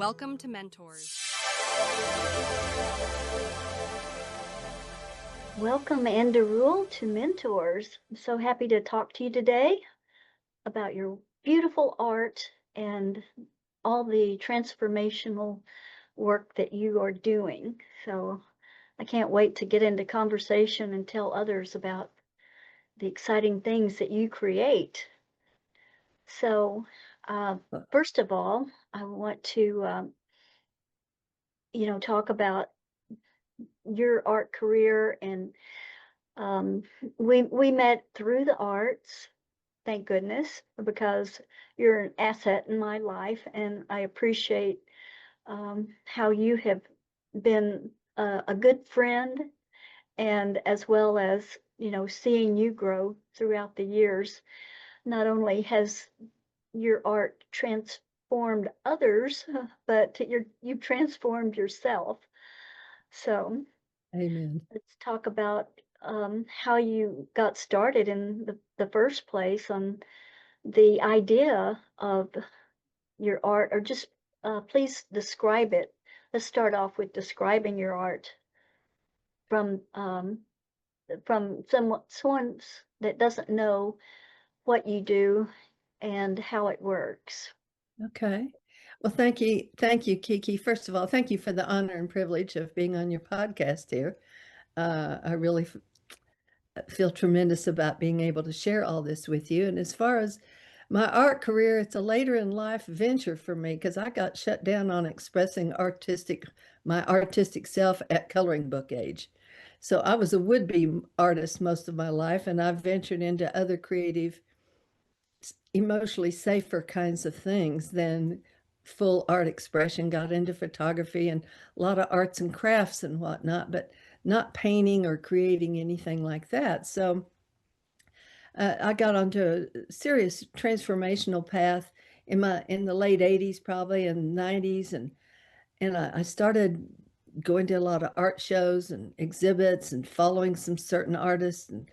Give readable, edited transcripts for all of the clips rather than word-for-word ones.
Welcome to Mentors. Welcome, and DeRulle to Mentors. I'm so happy to talk to you today about your beautiful art and all the transformational work that you are doing. So I can't wait to get into conversation and tell others about the exciting things that you create. So first of all, I want to, talk about your art career, and we met through the arts, thank goodness, because you're an asset in my life, and I appreciate how you have been a good friend, and as well as seeing you grow throughout the years. Not only has your art transformed others, but you've transformed yourself. So Amen. let's talk about how you got started in the first place on the idea of your art, or just please describe it. Let's start off with describing your art from someone that doesn't know what you do and how it works. Okay. Well, thank you, Kiki. First of all, thank you for the honor and privilege of being on your podcast here. I really feel tremendous about being able to share all this with you. And as far as my art career, it's a later in life venture for me because I got shut down on expressing my artistic self at coloring book age. So I was a would-be artist most of my life, and I've ventured into other creative, emotionally safer kinds of things than full art expression. Got into photography and a lot of arts and crafts and whatnot, but not painting or creating anything like that. So I got onto a serious transformational path in the late 80s, probably, and 90s, and I started going to a lot of art shows and exhibits and following some certain artists, and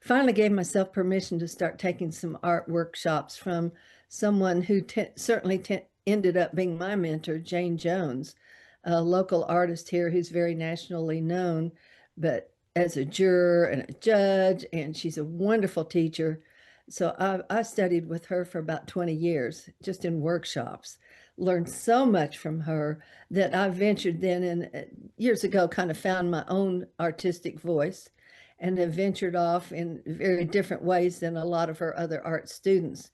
finally gave myself permission to start taking some art workshops from someone who certainly ended up being my mentor, Jane Jones, a local artist here who's very nationally known, but as a juror and a judge, and she's a wonderful teacher. So I studied with her for about 20 years, just in workshops, learned so much from her that I ventured then, and years ago, kind of found my own artistic voice and have ventured off in very different ways than a lot of her other art students.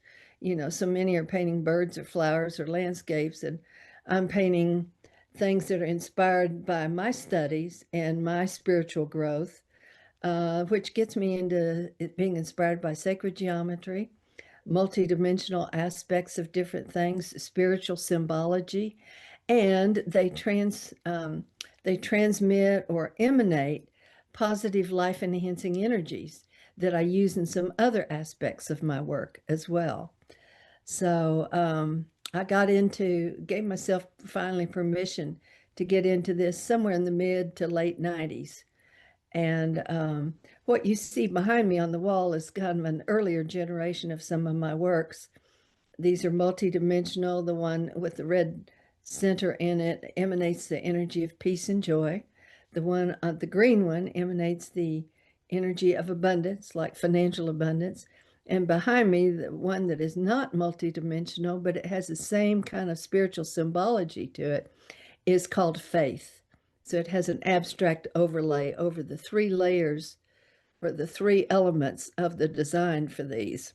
So many are painting birds or flowers or landscapes, and I'm painting things that are inspired by my studies and my spiritual growth, which gets me into it being inspired by sacred geometry, multidimensional aspects of different things, spiritual symbology, and they transmit or emanate positive life-enhancing energies that I use in some other aspects of my work as well. So I gave myself finally permission to get into this somewhere in the mid to late 90s. And what you see behind me on the wall is kind of an earlier generation of some of my works. These are multidimensional. The one with the red center in it emanates the energy of peace and joy. The green one emanates the energy of abundance, like financial abundance. And behind me, the one that is not multidimensional, but it has the same kind of spiritual symbology to it, is called faith. So it has an abstract overlay over the three layers or the three elements of the design for these.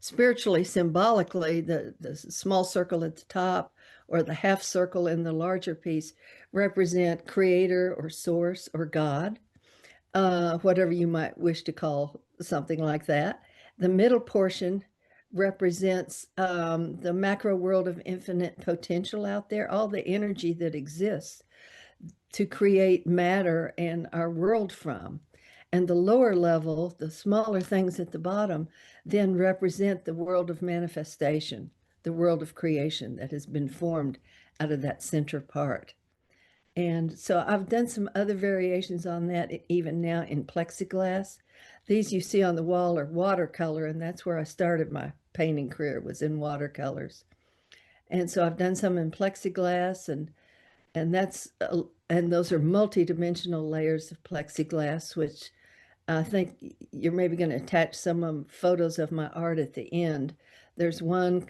Spiritually, symbolically, the small circle at the top or the half circle in the larger piece represent creator or source or God, whatever you might wish to call something like that. The middle portion represents the macro world of infinite potential out there, all the energy that exists to create matter and our world from. And the lower level, the smaller things at the bottom, then represent the world of manifestation, the world of creation that has been formed out of that center part. And so I've done some other variations on that, even now in plexiglass. These you see on the wall are watercolor, and that's where I started my painting career, was in watercolors. And so I've done some in plexiglass, and that's and those are multi-dimensional layers of plexiglass, which I think you're maybe going to attach some photos of my art at the end. There's one,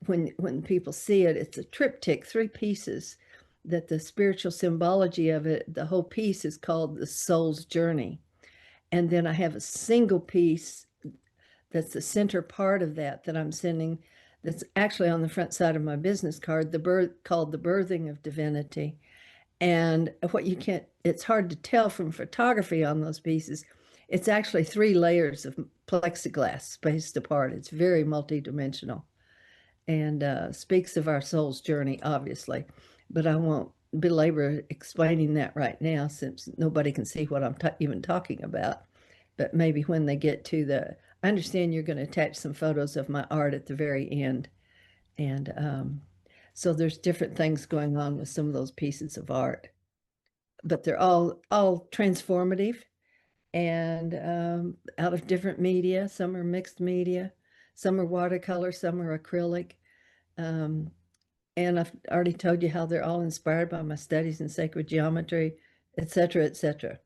when people see it, it's a triptych, 3 pieces, that the spiritual symbology of it, the whole piece is called the soul's journey. And then I have a single piece that's the center part of that I'm sending, that's actually on the front side of my business card, called the birthing of divinity. And what you can't, it's hard to tell from photography on those pieces. It's actually 3 layers of plexiglass spaced apart. It's very multidimensional and speaks of our soul's journey, obviously. But I won't belabor explaining that right now, since nobody can see what I'm even talking about. But maybe when they get to I understand you're going to attach some photos of my art at the very end. And so there's different things going on with some of those pieces of art. But they're all transformative and out of different media. Some are mixed media, some are watercolor, some are acrylic. And I've already told you how they're all inspired by my studies in sacred geometry, et cetera, et cetera.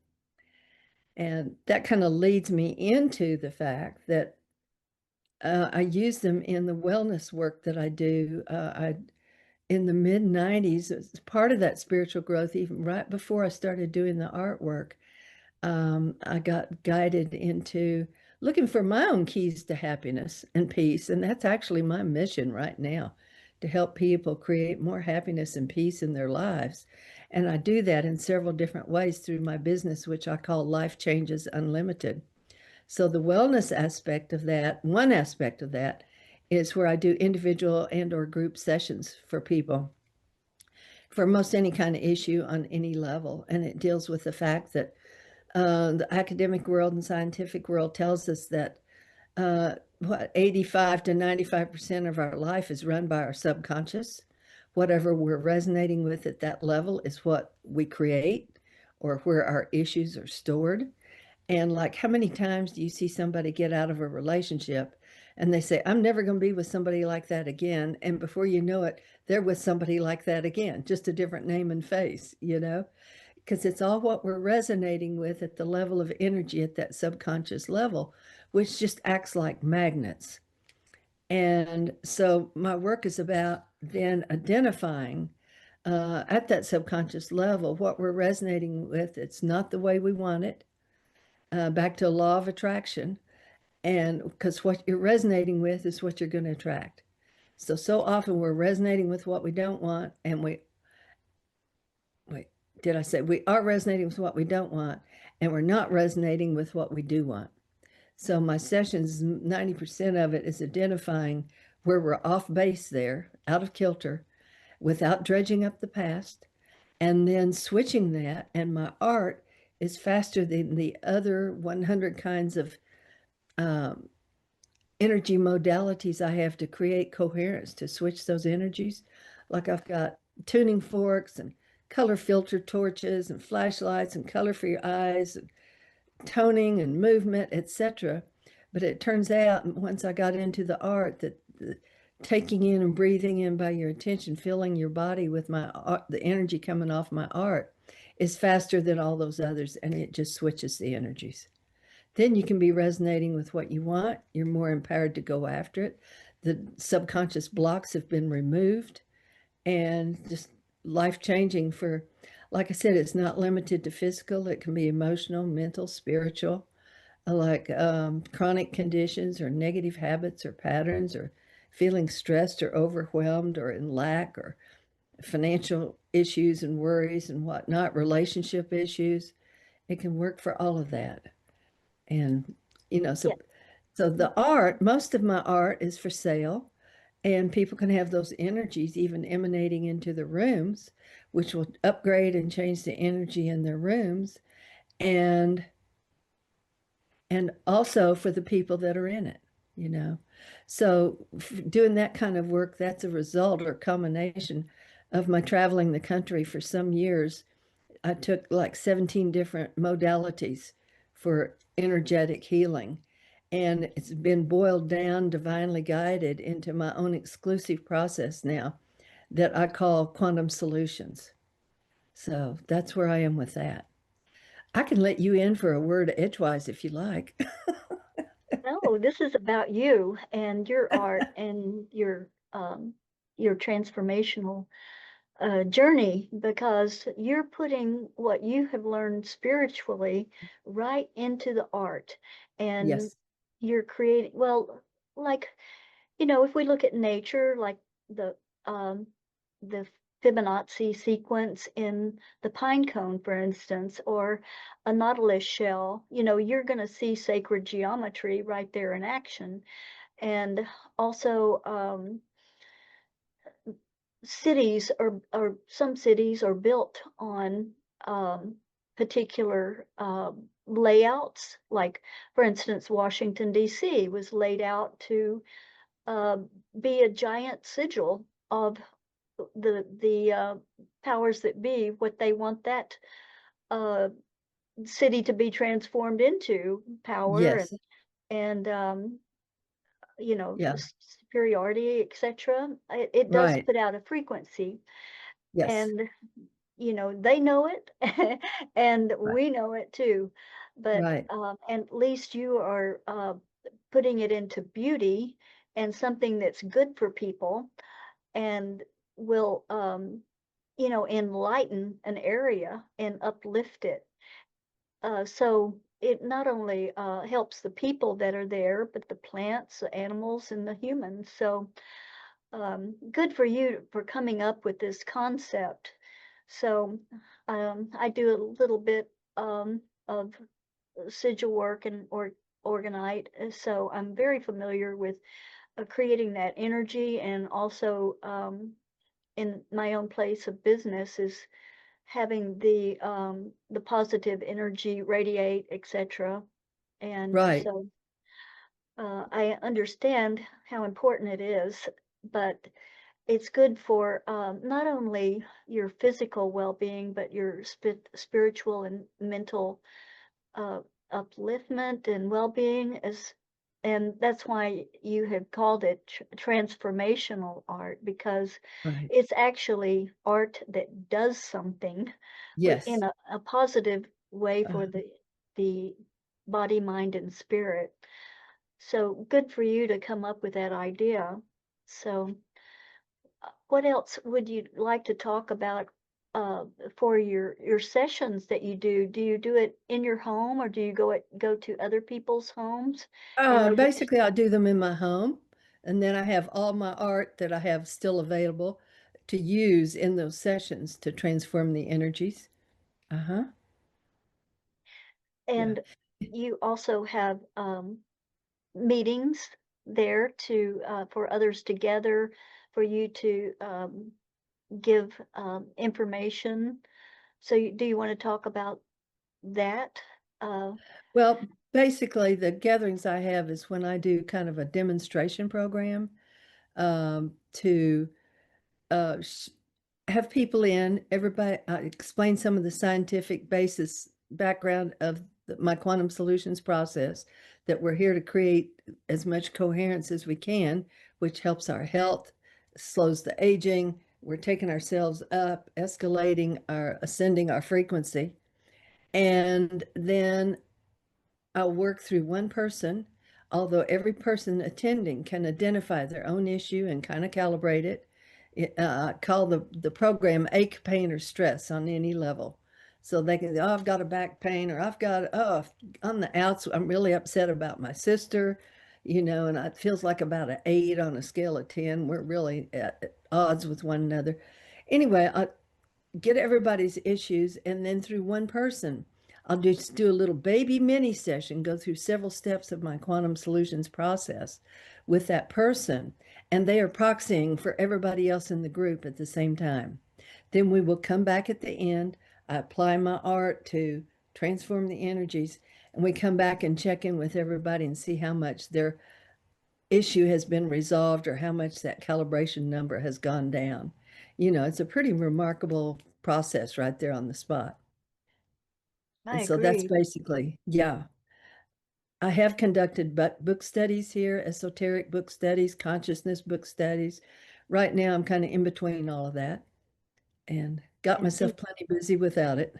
And that kind of leads me into the fact that I use them in the wellness work that I do. In the mid-90s, as part of that spiritual growth, even right before I started doing the artwork, I got guided into looking for my own keys to happiness and peace. And that's actually my mission right now, to help people create more happiness and peace in their lives. And I do that in several different ways through my business, which I call Life Changes Unlimited. So the wellness aspect of that, one aspect of that, is where I do individual and or group sessions for people for most any kind of issue on any level. And it deals with the fact that the academic world and scientific world tells us that 85 to 95% of our life is run by our subconscious. Whatever we're resonating with at that level is what we create, or where our issues are stored. And like, how many times do you see somebody get out of a relationship and they say, I'm never going to be with somebody like that again. And before you know it, they're with somebody like that again, just a different name and face, because it's all what we're resonating with at the level of energy at that subconscious level, which just acts like magnets. And so my work is about then identifying at that subconscious level what we're resonating with. It's not the way we want it. Back to law of attraction. And because what you're resonating with is what you're going to attract. So often we're resonating with what we don't want, and we are resonating with what we don't want, and we're not resonating with what we do want. So my sessions, 90% of it is identifying where we're off base there, out of kilter, without dredging up the past, and then switching that. And my art is faster than the other 100 kinds of energy modalities I have to create coherence, to switch those energies. Like, I've got tuning forks and color filter torches and flashlights and color for your eyes and toning and movement, etc. But it turns out, once I got into the art, that taking in and breathing in by your attention, filling your body with my art, the energy coming off my art, is faster than all those others, and it just switches the energies. Then you can be resonating with what you want. You're more empowered to go after it. The subconscious blocks have been removed, and just life-changing for, like I said, it's not limited to physical. It can be emotional, mental, spiritual, like chronic conditions or negative habits or patterns, or feeling stressed or overwhelmed or in lack, or financial issues and worries and whatnot, relationship issues. It can work for all of that. And, so, Yeah. so the art, most of my art is for sale, and people can have those energies even emanating into the rooms, which will upgrade and change the energy in their rooms. And also for the people that are in it, So doing that kind of work, that's a result or combination of my traveling the country for some years. I took like 17 different modalities for energetic healing. And it's been boiled down, divinely guided into my own exclusive process now that I call quantum solutions. So that's where I am with that. I can let you in for a word edgewise if you like. No, this is about you and your art and your transformational journey, because you're putting what you have learned spiritually right into the art, and Yes, you're creating, well, like, if we look at nature, like the um, the Fibonacci sequence in the pine cone, for instance, or a nautilus shell, you're going to see sacred geometry right there in action. And also, cities or some cities are built on particular layouts. Like, for instance, Washington, D.C. was laid out to uh, be a giant sigil of the powers that be, what they want that uh, city to be transformed into, power yes, and yeah, superiority, etc. It does right, put out a frequency, yes, and they know it, and right, we know it too. But right, and at least you are putting it into beauty and something that's good for people, and will enlighten an area and uplift it. So it not only helps the people that are there, but the plants, the animals, and the humans. So good for you for coming up with this concept. So I do a little bit of sigil work and organite, so I'm very familiar with creating that energy, and also in my own place of business is having the positive energy radiate, etc. And right, so I understand how important it is, but it's good for not only your physical well-being, but your spiritual and mental uh, upliftment and well-being. And that's why you have called it transformational art, because right, it's actually art that does something in yes. a positive way Uh, for the body, mind, and spirit. So good for you to come up with that idea. So what else would you like to talk about uh, for your sessions that you do? Do you do it in your home, or do you go to other people's homes and you just Basically, I do them in my home, and then I have all my art that I have still available to use in those sessions to transform the energies. Uh-huh. Yeah. and you also have meetings there to for others together, for you to give information. So do you want to talk about that? Uh, Well, basically, the gatherings I have is when I do kind of a demonstration program to uh, sh have people in, everybody explain some of the scientific basis background of my quantum solutions process, that we're here to create as much coherence as we can, which helps our health, slows the aging. We're taking ourselves up, escalating our, ascending our frequency. And then I'll work through one person, although every person attending can identify their own issue and kind of calibrate it. Call the program ache, pain, or stress on any level. So they can, oh, I've got a back pain, or I've got, oh, on the outs, I'm really upset about my sister, and it feels like about an 8 on a scale of 10. We're really at odds with one another. Anyway, get everybody's issues, and then through one person, I'll just do a little baby mini session, go through several steps of my quantum solutions process with that person, and they are proxying for everybody else in the group at the same time. Then we will come back at the end. I apply my art to transform the energies, and we come back and check in with everybody and see how much their issue has been resolved or how much that calibration number has gone down. It's a pretty remarkable process right there on the spot. I And so that's agree. basically, yeah. I have conducted book studies here, esoteric book studies, consciousness book studies. Right now, I'm kind of in between all of that and got and and, myself plenty busy without it.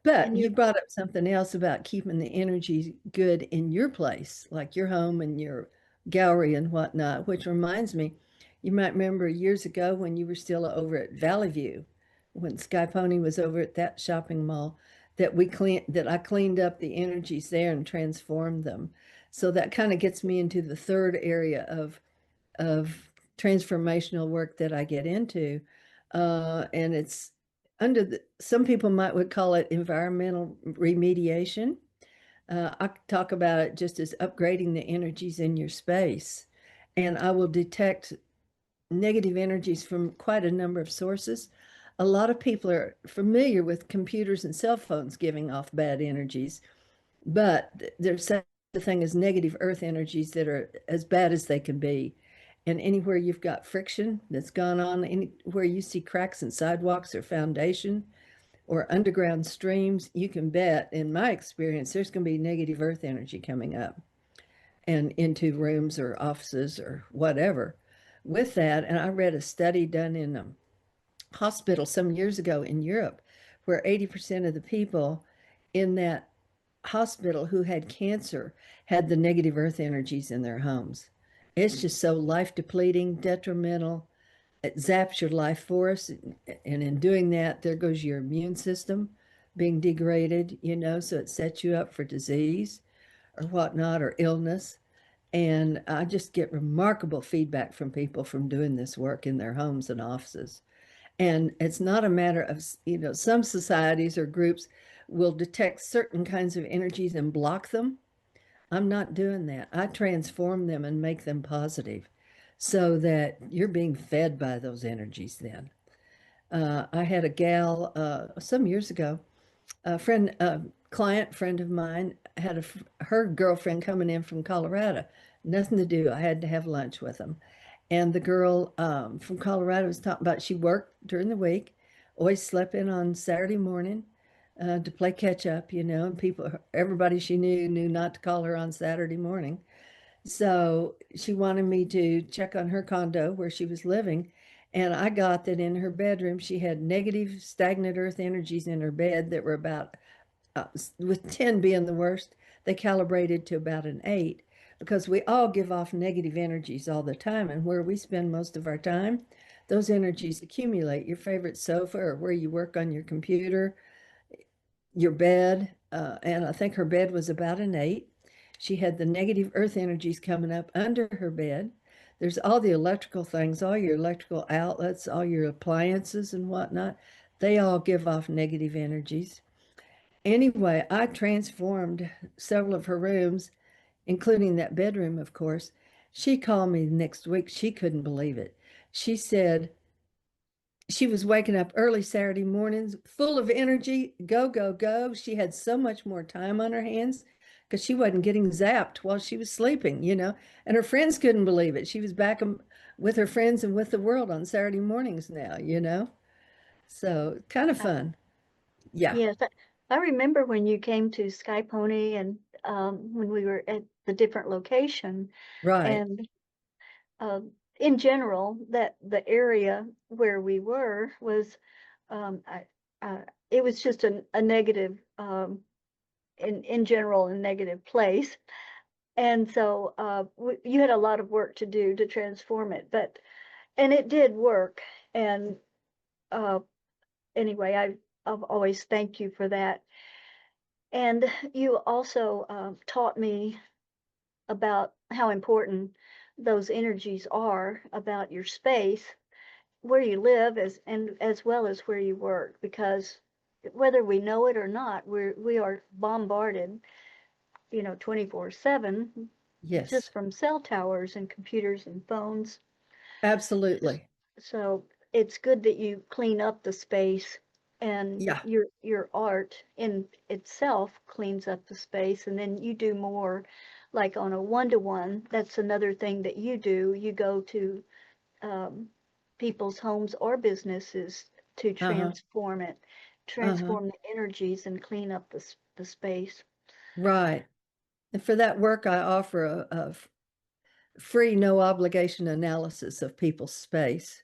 But and you you brought up something else about keeping the energy good in your place, like your home and your gallery and whatnot, which reminds me, you might remember years ago when you were still over at Valley View, when Sky Pony was over at that shopping mall, that I cleaned up the energies there and transformed them. So that kind of gets me into the third area of transformational work that I get into. And it's some people would call it environmental remediation. I talk about it just as upgrading the energies in your space. And I will detect negative energies from quite a number of sources. A lot of people are familiar with computers and cell phones giving off bad energies, but there's such a thing as negative earth energies that are as bad as they can be. And anywhere you've got friction that's gone on, anywhere you see cracks in sidewalks or foundation or underground streams, you can bet, in my experience, there's going to be negative earth energy coming up and into rooms or offices or whatever with that. And I read a study done in a hospital some years ago in Europe where 80% of the people in that hospital who had cancer had the negative earth energies in their homes. It's just so life depleting, detrimental. It zaps your life force. And in doing that, there goes your immune system being degraded, so it sets you up for disease or whatnot or illness. And I just get remarkable feedback from people from doing this work in their homes and offices. And it's not a matter of, some societies or groups will detect certain kinds of energies and block them. I'm not doing that. I transform them and make them positive so that you're being fed by those energies then. I had a gal some years ago, a client friend of mine had her girlfriend coming in from Colorado. Nothing to do. I had to have lunch with them. And the girl from Colorado was talking about she worked during the week, always slept in on Saturday morning to play catch up, and everybody she knew not to call her on Saturday morning. So she wanted me to check on her condo where she was living. And I got that in her bedroom, she had negative stagnant earth energies in her bed that were about, with 10 being the worst, they calibrated to about an 8 because we all give off negative energies all the time. And where we spend most of our time, those energies accumulate. Your favorite sofa or where you work on your computer, your bed, and I think her bed was about an 8. She had the negative earth energies coming up under her bed. There's all the electrical things, all your electrical outlets, all your appliances and whatnot. They all give off negative energies. Anyway, I transformed several of her rooms, including that bedroom, of course. She called me next week. She couldn't believe it. She said, she was waking up early Saturday mornings, full of energy, go, go, go. She had so much more time on her hands because she wasn't getting zapped while she was sleeping. And her friends couldn't believe it. She was back with her friends and with the world on Saturday mornings now. So kind of uh, fun. Yeah, yes, I remember when you came to Sky Pony and when we were at the different location, right. and in general, that the area where we were was, I, it was just a negative, in general, a negative place. And so you had a lot of work to do to transform it, and it did work. And uh, anyway, I've always thanked you for that. And you also taught me about how important those energies are about your space, where you live, as well as where you work, because whether we know it or not, we are bombarded, 24/7, Yes, just from cell towers and computers and phones. absolutely. So it's good that you clean up the space, and Yeah. your art in itself cleans up the space, and then you do more, like on a one-to-one. That's another thing that you do. You go to um, people's homes or businesses to Uh-huh. Uh-huh. transform the energies and clean up the space. Right. And for that work, I offer a free, no obligation analysis of people's space.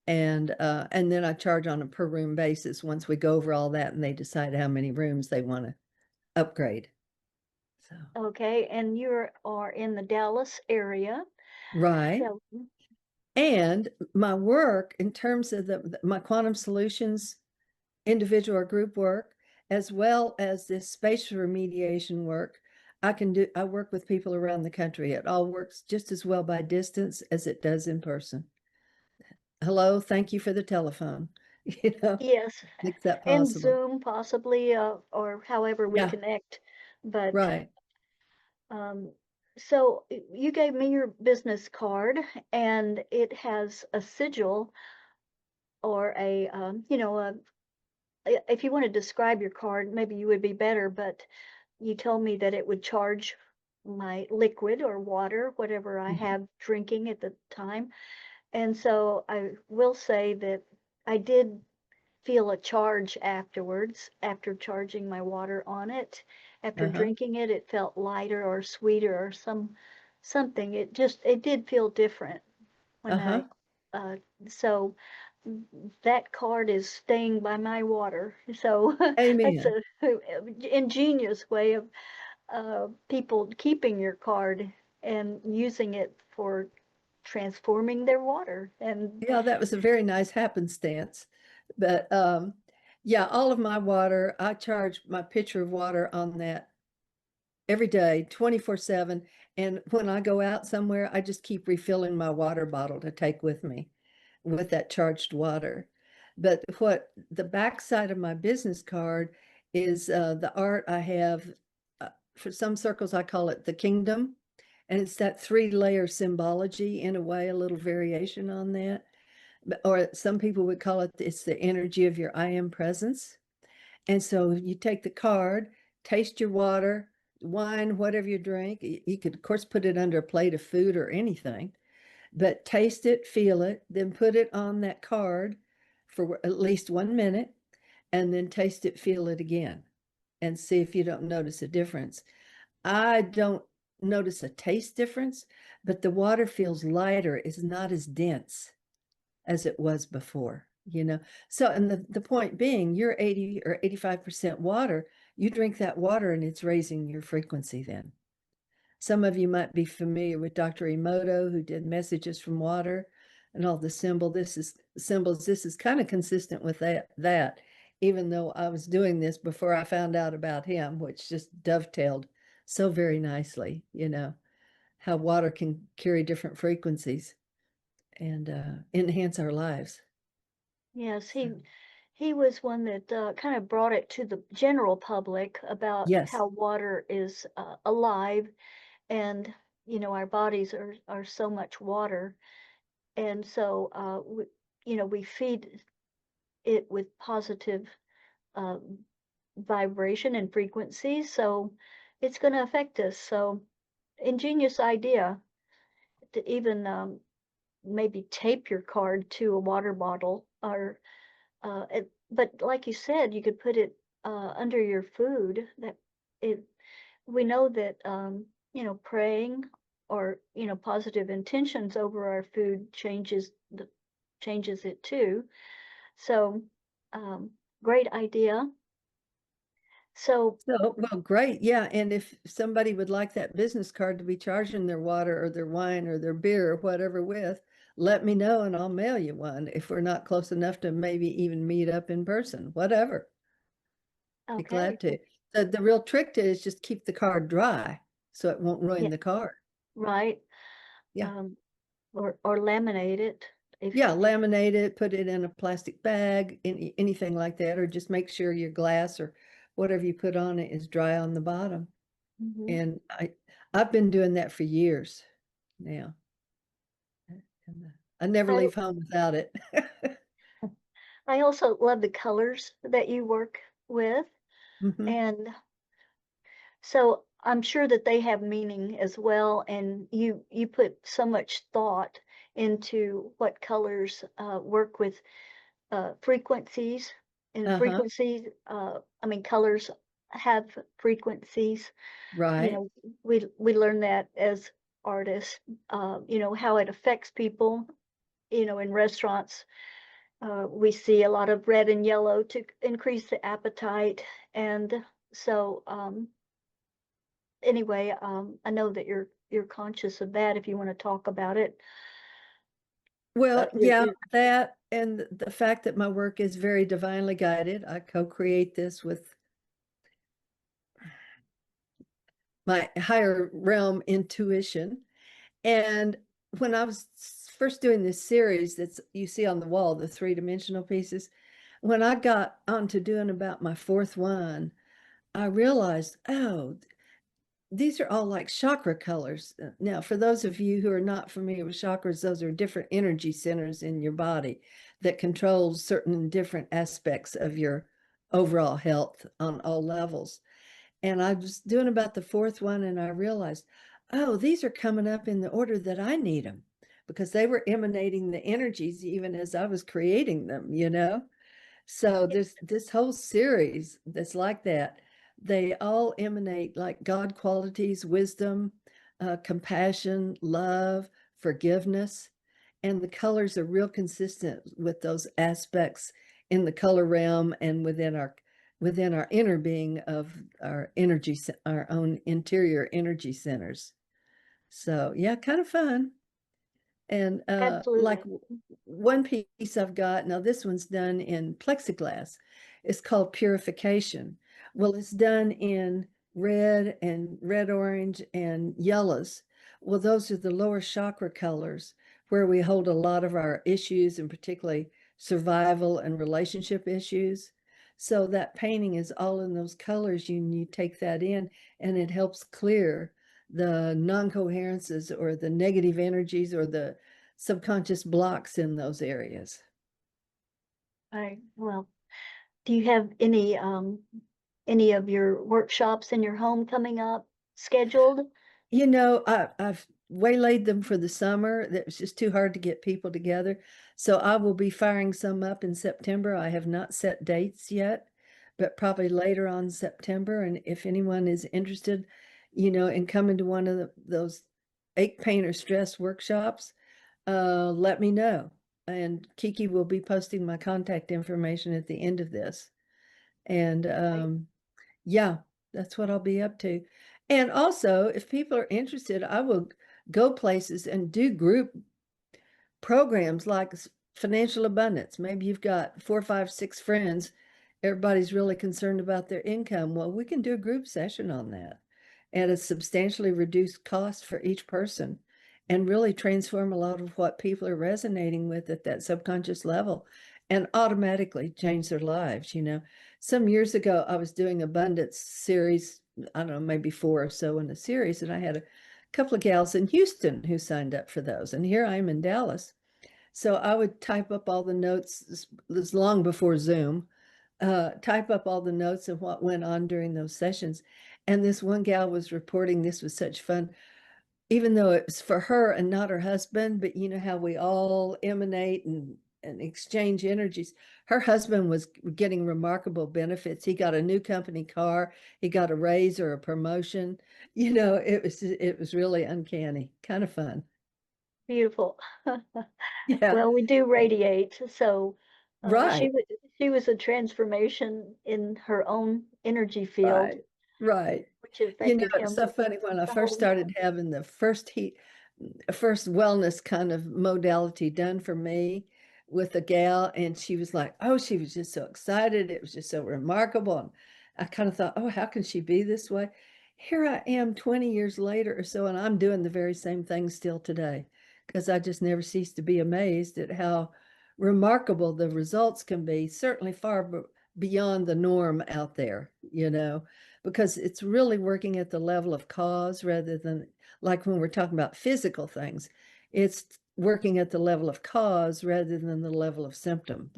And then I charge on a per room basis once we go over all that and they decide how many rooms they want to upgrade. So, Okay, and you are in the Dallas area. right. So, And my work in terms of my quantum solutions, individual or group work, as well as this spatial remediation work, I work with people around the country. It all works just as well by distance as it does in person. Hello, thank you for the telephone. yes, Makes that and possible. Zoom possibly, or however we Yeah, connect. But right. um, so you gave me your business card, and it has a sigil or a, if you want to describe your card, maybe you would be better, but you told me that it would charge my liquid or water, whatever I Mhm. have drinking at the time. And so I will say that I did feel a charge afterwards, after charging my water on it. After Uh-huh. drinking it, it felt lighter or sweeter or something. It did feel different when Uh-huh. uh, so that card is staying by my water. So that's Amen. a ingenious way of people keeping your card and using it for transforming their water. And Yeah, that was a very nice happenstance. But yeah, all of my water, I charge my pitcher of water on that every day, 24/7. And when I go out somewhere, I just keep refilling my water bottle to take with me with that charged water. But what the backside of my business card is the art I have. For some circles, I call it the kingdom. And it's that 3-layer symbology in a way, a little variation on that. Or some people would call it's the energy of your I am presence. And so you take the card, taste your water, wine, whatever you drink. You could, of course, put it under a plate of food or anything, but taste it, feel it, then put it on that card for at least 1 minute, and then taste it, feel it again, and see if you don't notice a difference. I don't notice a taste difference, but the water feels lighter, it's not as dense as it was before. So, and the point being, you're 80 or 85% water, you drink that water and it's raising your frequency then. Some of you might be familiar with Dr. Emoto, who did messages from water and all the symbols. This is kind of consistent with that, even though I was doing this before I found out about him, which just dovetailed so very nicely, how water can carry different frequencies and enhance our lives. yes, So, he was one that kind of brought it to the general public about yes. how water is alive, and our bodies are so much water, and so we feed it with positive uh, vibration and frequency, so it's going to affect us. So ingenious idea to even maybe tape your card to a water bottle, or but like you said, you could put it under your food. That it We know that praying or positive intentions over our food changes it too. So um, great idea. So So, well, great. Yeah. And if somebody would like that business card to be charging their water or their wine or their beer or whatever with, let me know and I'll mail you one if we're not close enough to maybe even meet up in person, whatever. Be okay, glad to. So the real trick to it is just keep the card dry so it won't ruin yeah, the card. right. Yeah. Um, or laminate it Yeah. if Laminate it, put it in a plastic bag, anything like that, or just make sure your glass or whatever you put on it is dry on the bottom. mhm. And I've been doing that for years now. And I never I leave home without it. I also love the colors that you work with, Mhm. and so I'm sure that they have meaning as well, and you put so much thought into what colors work with frequencies, and Uh-huh. I mean colors have frequencies. You Right. know, we learn that as artists, you know, how it affects people. You know, in restaurants, we see a lot of red and yellow to increase the appetite. And so, anyway, I know that you're conscious of that if you want to talk about it. Well, You're, yeah, you're that and the fact that my work is very divinely guided. I co-create this with my higher realm intuition. And when I was first doing this series that's you see on the wall, the three-dimensional pieces, when I got onto doing about my fourth one, I realized, oh, these are all like chakra colors. Now, for those of you who are not familiar with chakras, those are different energy centers in your body that control certain different aspects of your overall health on all levels. And I was doing about the fourth one, and I realized, oh, these are coming up in the order that I need them because they were emanating the energies even as I was creating them, you know? So there's this whole series that's like that. They all emanate like God qualities, wisdom, compassion, love, forgiveness. And the colors are real consistent with those aspects in the color realm and within our inner being of our energy, our own interior energy centers. So yeah, kind of fun. And like absolutely. one piece I've got, now this one's done in plexiglass. It's called Purification. Well, it's done in red and red, orange, and yellows. Well, those are the lower chakra colors where we hold a lot of our issues, and particularly survival and relationship issues. So that painting is all in those colors. You take that in, and it helps clear the non-coherences or the negative energies or the subconscious blocks in those areas. Well, do you have any of your workshops in your home coming up scheduled? You know, I've waylaid them for the summer. It was just too hard to get people together. So I will be firing some up in September. I have not set dates yet, but probably later on September. And if anyone is interested, you know, in coming to one of those ache, pain, or stress workshops, let me know. And Kiki will be posting my contact information at the end of this. And Right. yeah, that's what I'll be up to. And also, if people are interested, I will go places and do group programs like financial abundance. Maybe you've got 4, 5, 6 friends. Everybody's really concerned about their income. Well, we can do a group session on that at a substantially reduced cost for each person and really transform a lot of what people are resonating with at that subconscious level and automatically change their lives. You know, some years ago, I was doing abundance series, I don't know, maybe 4 or so in a series, and I had a couple of gals in Houston who signed up for those. And here I am in Dallas. So I would type up all the notes. This was long before Zoom. Type up all the notes of what went on during those sessions. And this one gal was reporting this was such fun, even though it was for her and not her husband, but you know how we all emanate and exchange energies. Her husband was getting remarkable benefits. He got a new company car, he got a raise or a promotion. You know, it was really uncanny, kind of fun. Beautiful. Yeah, Well, we do radiate, so right, she was a transformation in her own energy field, right, right. which You know, affected it's him so funny when I the first whole time. started having the first wellness kind of modality done for me with a gal, and she was like, oh, she was just so excited. It was just so remarkable. And I kind of thought, oh, how can she be this way? Here I am 20 years later or so, and I'm doing the very same thing still today because I just never cease to be amazed at how remarkable the results can be, certainly far beyond the norm out there, you know, because it's really working at the level of cause rather than like when we're talking about physical things, it's working at the level of cause rather than the level of symptom.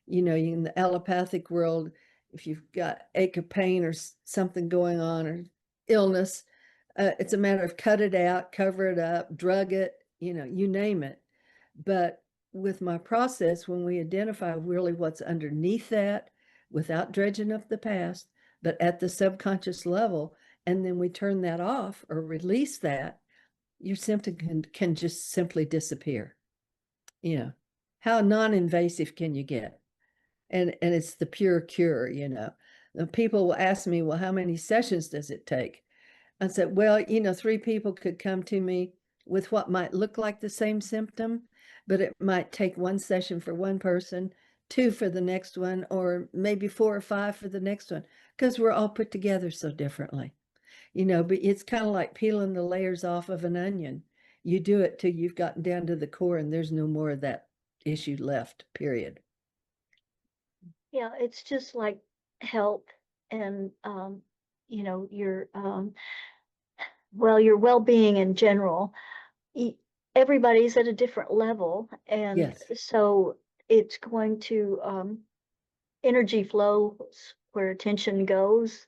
You know, in the allopathic world, if you've got ache or pain or something going on or illness, it's a matter of cut it out, cover it up, drug it, you know, you name it. But with my process, when we identify really what's underneath that without dredging up the past, but at the subconscious level, and then we turn that off or release that, your symptom can just simply disappear. You know, how non-invasive can you get? And it's the pure cure, you know. People will ask me, well, how many sessions does it take? I said, well, you know, 3 people could come to me with what might look like the same symptom, but it might take 1 session for one person, 2 for the next one, or maybe 4 or 5 for the next one, because we're all put together so differently. You know, but it's kind of like peeling the layers off of an onion. You do it till you've gotten down to the core and there's no more of that issue left, period. Yeah, it's just like health and your your well-being in general. E- Everybody's at a different level, and Yes. so it's going to energy flows where attention goes.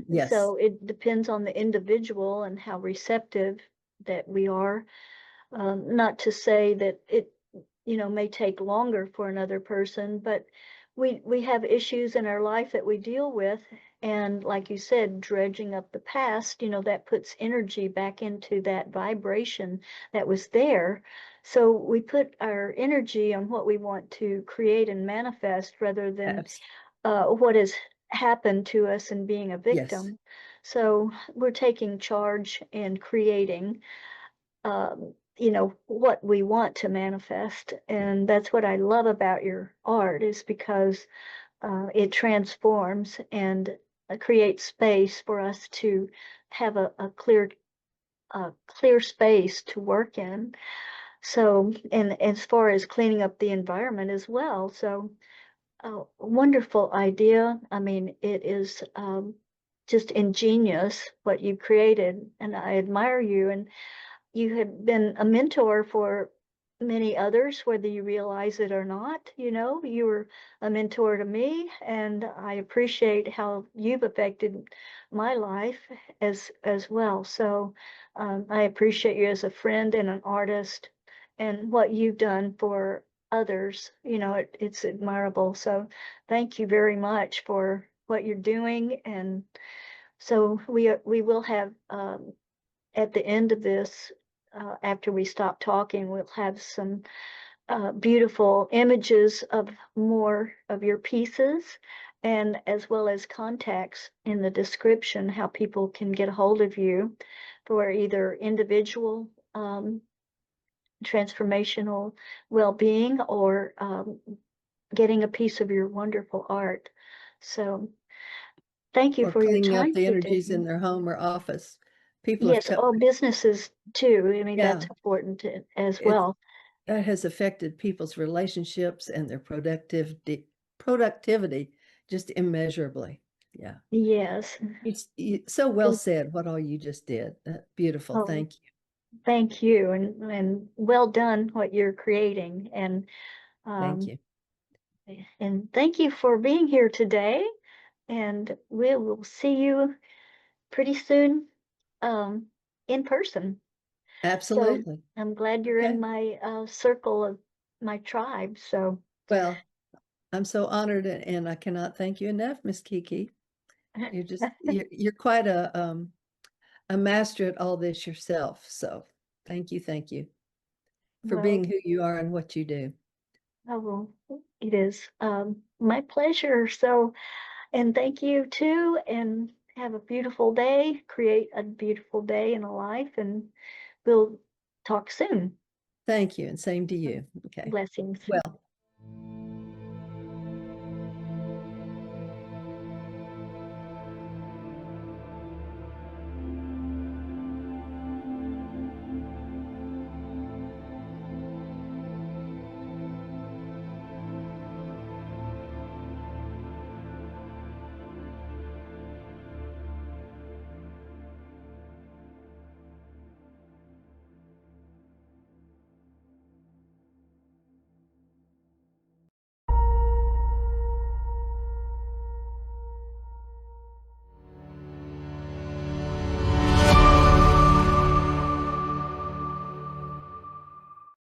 Yes. So it depends on the individual and how receptive that we are. Not to say that it, may take longer for another person, but we have issues in our life that we deal with, and like you said, dredging up the past, that puts energy back into that vibration that was there. So we put our energy on what we want to create and manifest rather than Abs what has happened to us and being a yes. victim. So we're taking charge and creating what we want to manifest. And that's what I love about your art, is because it transforms and creates space for us to have a clear space to work in. So, and as far as cleaning up the environment as well. So, wonderful idea. I mean, it is just ingenious what you created, and I admire you. And you have been a mentor for many others, whether you realize it or not. You were a mentor to me, and I appreciate how you've affected my life as well. So I appreciate you as a friend and an artist, and what you've done for others. It's admirable. So thank you very much for what you're doing. And so we will have at the end of this, after we stop talking, we'll have some beautiful images of more of your pieces, and as well as contacts in the description, how people can get a hold of you for either individual transformational well-being, or getting a piece of your wonderful art. So thank you Or for your cleaning up time the today. energies in their home or office. People have Yes, come, all businesses too. I mean, yeah, that's important as it well. that has affected people's relationships and their productivity just immeasurably. Yeah. Yes. It's so well And, said, what all you just did. Beautiful. oh, Thank you. thank you, and well done what you're creating, Thank um, you. and thank you for being here today. And we will see you pretty soon, um, in person. So Absolutely. I'm glad you're in Okay. my circle of my tribe. So Well, I'm so honored and I cannot thank you enough, Miss Kiki. You're quite a master at all this yourself. So thank you for well, being who you are and what you do. oh, well, it is my pleasure. So, and thank you too, and have a beautiful day. Create a beautiful day in a life, and we'll talk soon. Thank you, and same to you. Okay. Blessings. Well.